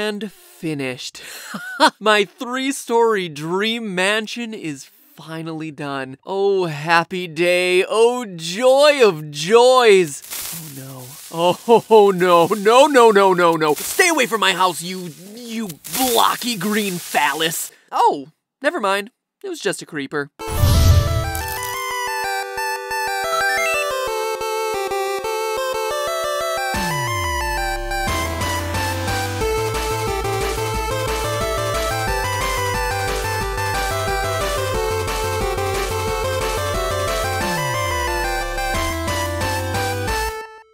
And finished. My 3-story dream mansion is finally done. Oh, happy day. Oh, joy of joys. Oh, no. Oh, no. No. Stay away from my house, you blocky green phallus. Oh, never mind. It was just a creeper.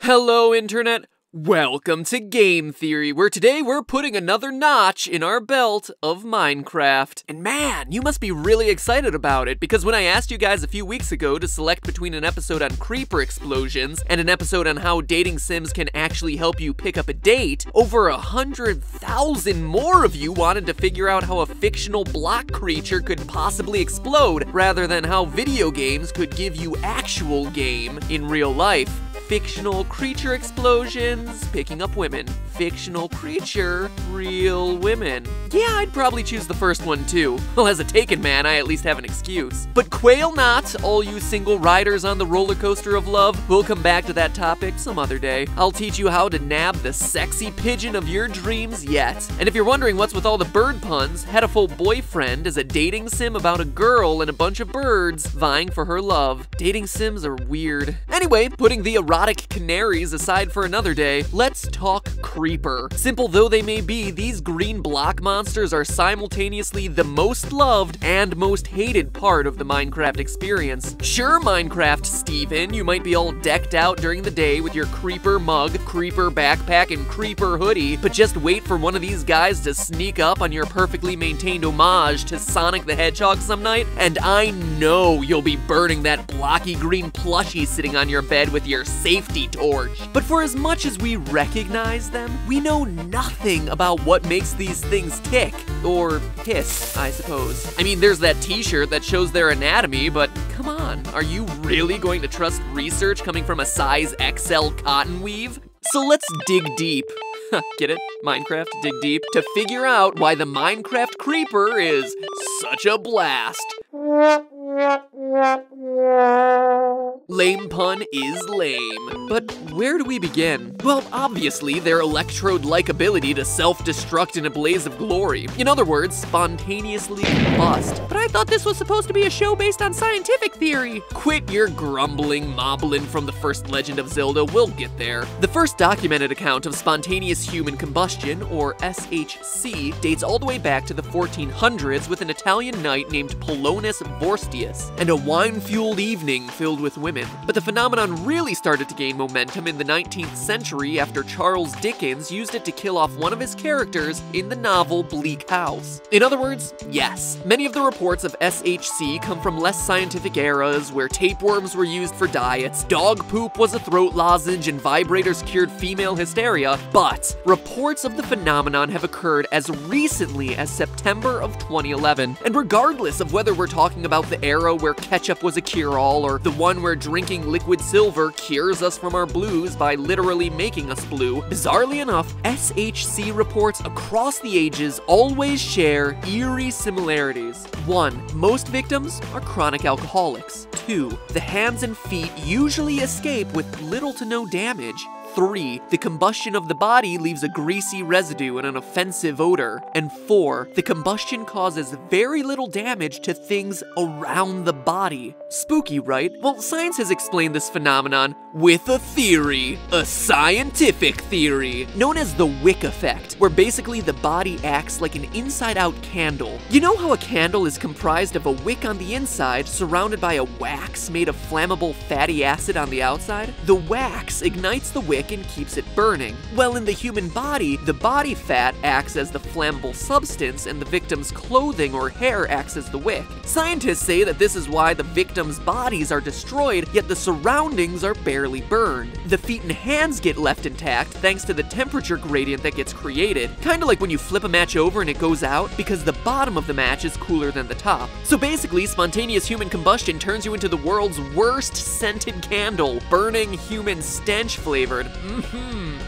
Hello, Internet. Welcome to Game Theory, where today we're putting another notch in our belt of Minecraft. And man, you must be really excited about it, because when I asked you guys a few weeks ago to select between an episode on creeper explosions and an episode on how dating sims can actually help you pick up a date, over 100,000 more of you wanted to figure out how a fictional block creature could possibly explode, rather than how video games could give you actual game in real life. Fictional creature explosions, picking up women. Fictional creature, real women. Yeah, I'd probably choose the first one too. Well, as a Taken man, I at least have an excuse. But quail not, all you single riders on the roller coaster of love. We'll come back to that topic some other day. I'll teach you how to nab the sexy pigeon of your dreams yet. And if you're wondering what's with all the bird puns, Headiful Boyfriend is a dating sim about a girl and a bunch of birds vying for her love. Dating sims are weird. Anyway, putting the erotic canaries aside for another day, let's talk creeper. Simple though they may be, these green block monsters are simultaneously the most loved and most hated part of the Minecraft experience. Sure, Minecraft Steven, you might be all decked out during the day with your creeper mug, creeper backpack, and creeper hoodie, but just wait for one of these guys to sneak up on your perfectly maintained homage to Sonic the Hedgehog some night, and I know you'll be burning that blocky green plushie sitting on your bed with your safety torch. But for as much as we recognize them, we know nothing about what makes these things tick. Or hiss, I suppose. I mean, there's that t-shirt that shows their anatomy, but come on, are you really going to trust research coming from a size XL cotton weave? So let's dig deep. Get it? Minecraft, dig deep? To figure out why the Minecraft creeper is such a blast. Lame pun is lame. But where do we begin? Well, obviously, their electrode-like ability to self-destruct in a blaze of glory. In other words, spontaneously combust. But I thought this was supposed to be a show based on scientific theory. Quit your grumbling, moblin from the first Legend of Zelda, we'll get there. The first documented account of spontaneous human combustion, or SHC, dates all the way back to the 1400s with an Italian knight named Polonius Vorstius, and a wine-fueled evening filled with women. But the phenomenon really started to gain momentum in the 19th century after Charles Dickens used it to kill off one of his characters in the novel Bleak House. In other words, yes, many of the reports of SHC come from less scientific eras where tapeworms were used for diets, dog poop was a throat lozenge, and vibrators cured female hysteria, but reports of the phenomenon have occurred as recently as September of 2011. And regardless of whether we're talking about the era where ketchup was a cure-all or the one where drinking liquid silver cures us from our blues by literally making us blue, bizarrely enough, SHC reports across the ages always share eerie similarities. 1. Most victims are chronic alcoholics. 2. The hands and feet usually escape with little to no damage. 3. The combustion of the body leaves a greasy residue and an offensive odor. And 4. The combustion causes very little damage to things around the body. Spooky, right? Well, science has explained this phenomenon with a theory, a scientific theory, known as the wick effect, where basically the body acts like an inside-out candle. You know how a candle is comprised of a wick on the inside surrounded by a wax made of flammable fatty acid on the outside? The wax ignites the wick and keeps it burning. Well, in the human body, the body fat acts as the flammable substance and the victim's clothing or hair acts as the wick. Scientists say that this is why the victims' bodies are destroyed, yet the surroundings are barely burned. The feet and hands get left intact thanks to the temperature gradient that gets created, kinda like when you flip a match over and it goes out, because the bottom of the match is cooler than the top. So basically, spontaneous human combustion turns you into the world's worst scented candle, burning human stench flavored.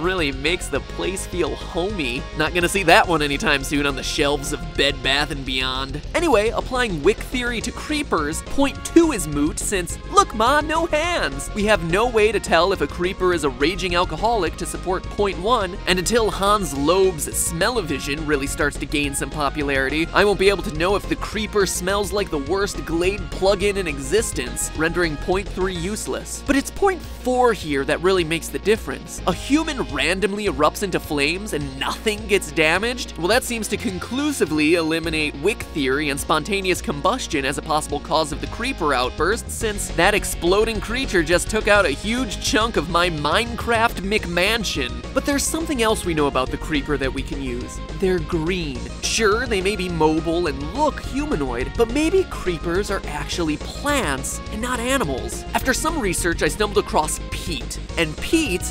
Really makes the place feel homey. Not gonna see that one anytime soon on the shelves of Bed Bath & Beyond. Anyway, applying Wick theory to creepers, point 2 is moot since, look ma, no hands! We have no way to tell if a creeper is a raging alcoholic to support point 1, and until Hans Loeb's smell-o-vision really starts to gain some popularity, I won't be able to know if the creeper smells like the worst Glade plugin in existence, rendering point 3 useless. But it's point 4 here that really makes the difference. A human randomly erupts into flames and nothing gets damaged? Well, that seems to conclusively eliminate Wick theory and spontaneous combustion as a possible cause of the creeper outburst, since that exploding creature just took out a huge chunk of my Minecraft McMansion. But there's something else we know about the creeper that we can use. They're green. Sure, they may be mobile and look humanoid, but maybe creepers are actually plants and not animals. After some research, I stumbled across Pete. And Pete,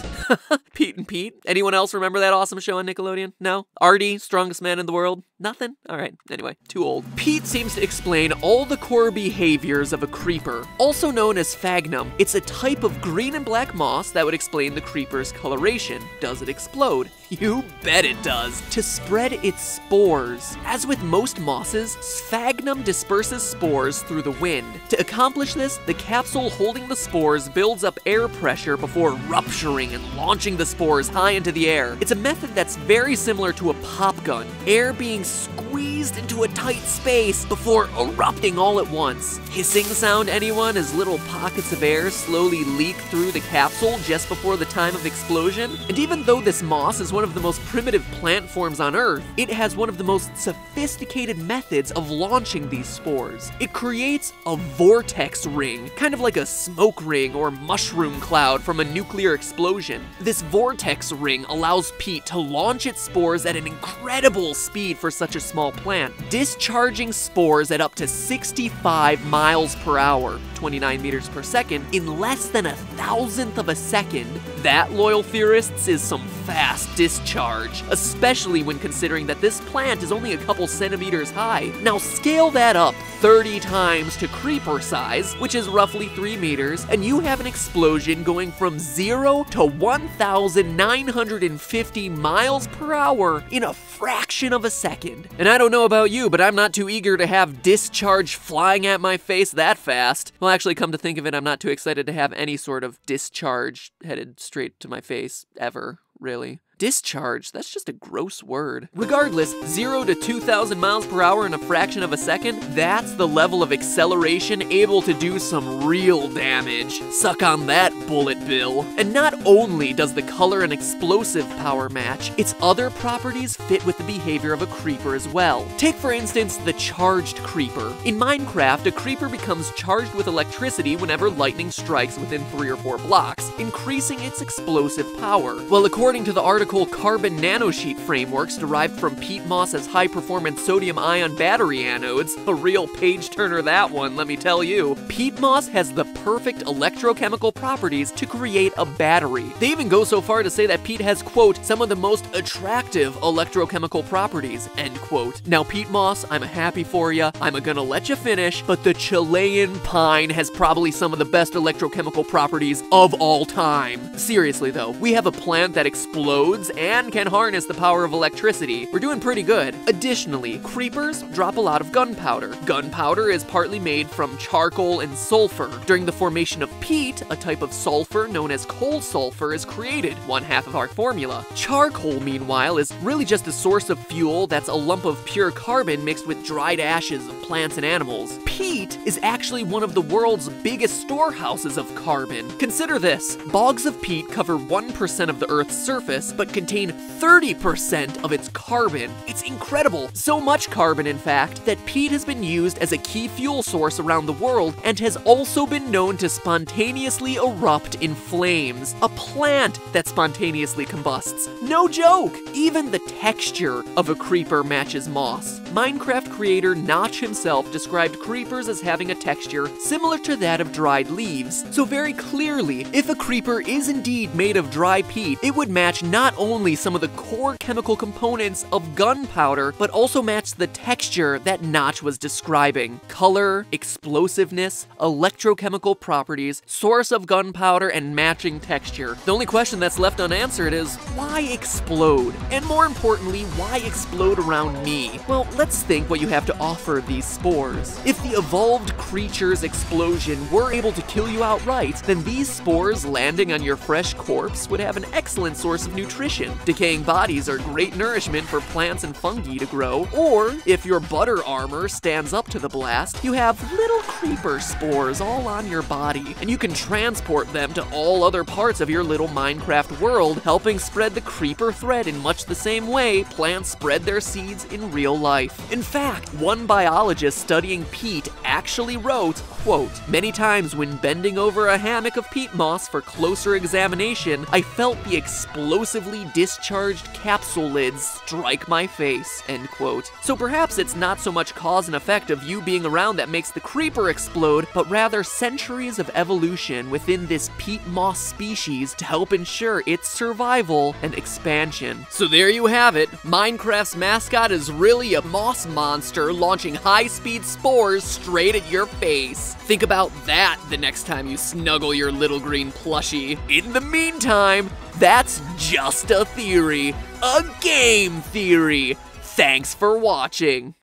Pete and Pete. Anyone else remember that awesome show on Nickelodeon? No? Artie, strongest man in the world? Nothing? Alright, anyway, too old. Pete seems to explain all the core behaviors of a creeper. Also known as sphagnum, it's a type of green and black moss that would explain the creeper's coloration. Does it explode? You bet it does. To spread its spores. As with most mosses, sphagnum disperses spores through the wind. To accomplish this, the capsule holding the spores builds up air pressure before rupturing and launching the spores high into the air. It's a method that's very similar to a pop gun, air being squeezed into a tight space before erupting all at once. Hissing sound, anyone, as little pockets of air slowly leak through the capsule just before the time of explosion? And even though this moss is one of the most primitive plant forms on Earth, it has one of the most sophisticated methods of launching these spores. It creates a vortex ring, kind of like a smoke ring or mushroom cloud from a nuclear explosion. This vortex ring allows Pete to launch its spores at an incredible speed for such a small plant, discharging spores at up to 65 miles per hour, 29 meters per second, in less than 1,000th of a second. That, loyal theorists, is some fast discharge, especially when considering that this plant is only a couple centimeters high. Now scale that up 30 times to creeper size, which is roughly 3 meters, and you have an explosion going from 0 to 1,950 miles per hour in a fraction of a second. And I don't know about you, but I'm not too eager to have discharge flying at my face that fast. Well, actually, come to think of it, I'm not too excited to have any sort of discharge headed straight to my face, ever, really. Discharge, that's just a gross word. Regardless, 0 to 2,000 miles per hour in a fraction of a second, that's the level of acceleration able to do some real damage. Suck on that, bullet bill. And not only does the color and explosive power match, its other properties fit with the behavior of a creeper as well. Take for instance the charged creeper. In Minecraft, a creeper becomes charged with electricity whenever lightning strikes within 3 or 4 blocks, increasing its explosive power. Well, according to the article Carbon Nanosheet Frameworks derived from peat moss's high-performance sodium-ion battery anodes, a real page-turner that one, let me tell you, peat moss has the perfect electrochemical properties to create a battery. They even go so far to say that peat has, quote, some of the most attractive electrochemical properties, end quote. Now, peat moss, I'm happy for ya, I'm gonna let you finish, but the Chilean pine has probably some of the best electrochemical properties of all time. Seriously though, we have a plant that explodes and can harness the power of electricity. We're doing pretty good. Additionally, creepers drop a lot of gunpowder. Gunpowder is partly made from charcoal and sulfur. During the formation of peat, a type of sulfur known as coal sulfur is created, 1/2 of our formula. Charcoal, meanwhile, is really just a source of fuel that's a lump of pure carbon mixed with dried ashes of plants and animals. Peat is actually one of the world's biggest storehouses of carbon. Consider this, bogs of peat cover 1% of the Earth's surface, but contain 30% of its carbon. It's incredible. So much carbon, in fact, that peat has been used as a key fuel source around the world and has also been known to spontaneously erupt in flames. A plant that spontaneously combusts. No joke! Even the texture of a creeper matches moss. Minecraft creator Notch himself described creepers as having a texture similar to that of dried leaves. So very clearly, if a creeper is indeed made of dry peat, it would match not only some of the core chemical components of gunpowder, but also matched the texture that Notch was describing. Color, explosiveness, electrochemical properties, source of gunpowder, and matching texture. The only question that's left unanswered is, why explode? And more importantly, why explode around me? Well, let's think what you have to offer these spores. If the evolved creature's explosion were able to kill you outright, then these spores landing on your fresh corpse would have an excellent source of nutrition. Decaying bodies are great nourishment for plants and fungi to grow. Or, if your butter armor stands up to the blast, you have little creeper spores all on your body, and you can transport them to all other parts of your little Minecraft world, helping spread the creeper thread in much the same way plants spread their seeds in real life. In fact, one biologist studying peat actually wrote, quote, "Many times when bending over a hammock of peat moss for closer examination, I felt the explosively discharged capsule lids strike my face," end quote. So perhaps it's not so much cause and effect of you being around that makes the creeper explode, but rather centuries of evolution within this peat moss species to help ensure its survival and expansion. So there you have it. Minecraft's mascot is really a moss monster launching high-speed spores straight at your face. Think about that the next time you snuggle your little green plushie. In the meantime, that's just a theory. A game theory. Thanks for watching.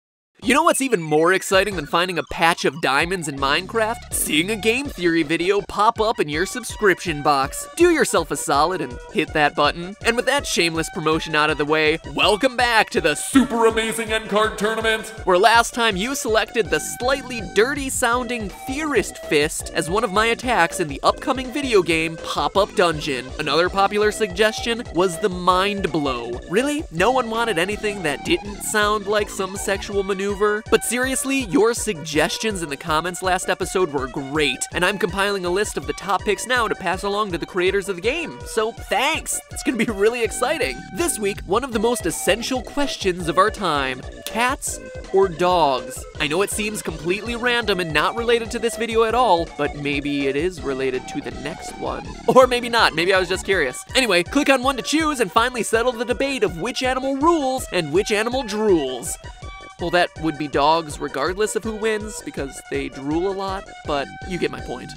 You know what's even more exciting than finding a patch of diamonds in Minecraft? Seeing a game theory video pop up in your subscription box. Do yourself a solid and hit that button. And with that shameless promotion out of the way, welcome back to the Super Amazing End Card Tournament, where last time you selected the slightly dirty sounding Theorist Fist as one of my attacks in the upcoming video game Pop-Up Dungeon. Another popular suggestion was the Mind Blow. Really? No one wanted anything that didn't sound like some sexual maneuver? But seriously, your suggestions in the comments last episode were great, and I'm compiling a list of the top picks now to pass along to the creators of the game, so thanks! It's gonna be really exciting. This week, one of the most essential questions of our time: cats or dogs? I know it seems completely random and not related to this video at all, but maybe it is related to the next one. Or maybe not, maybe I was just curious. Anyway, click on one to choose and finally settle the debate of which animal rules and which animal drools. Well, that would be dogs regardless of who wins, because they drool a lot, but you get my point.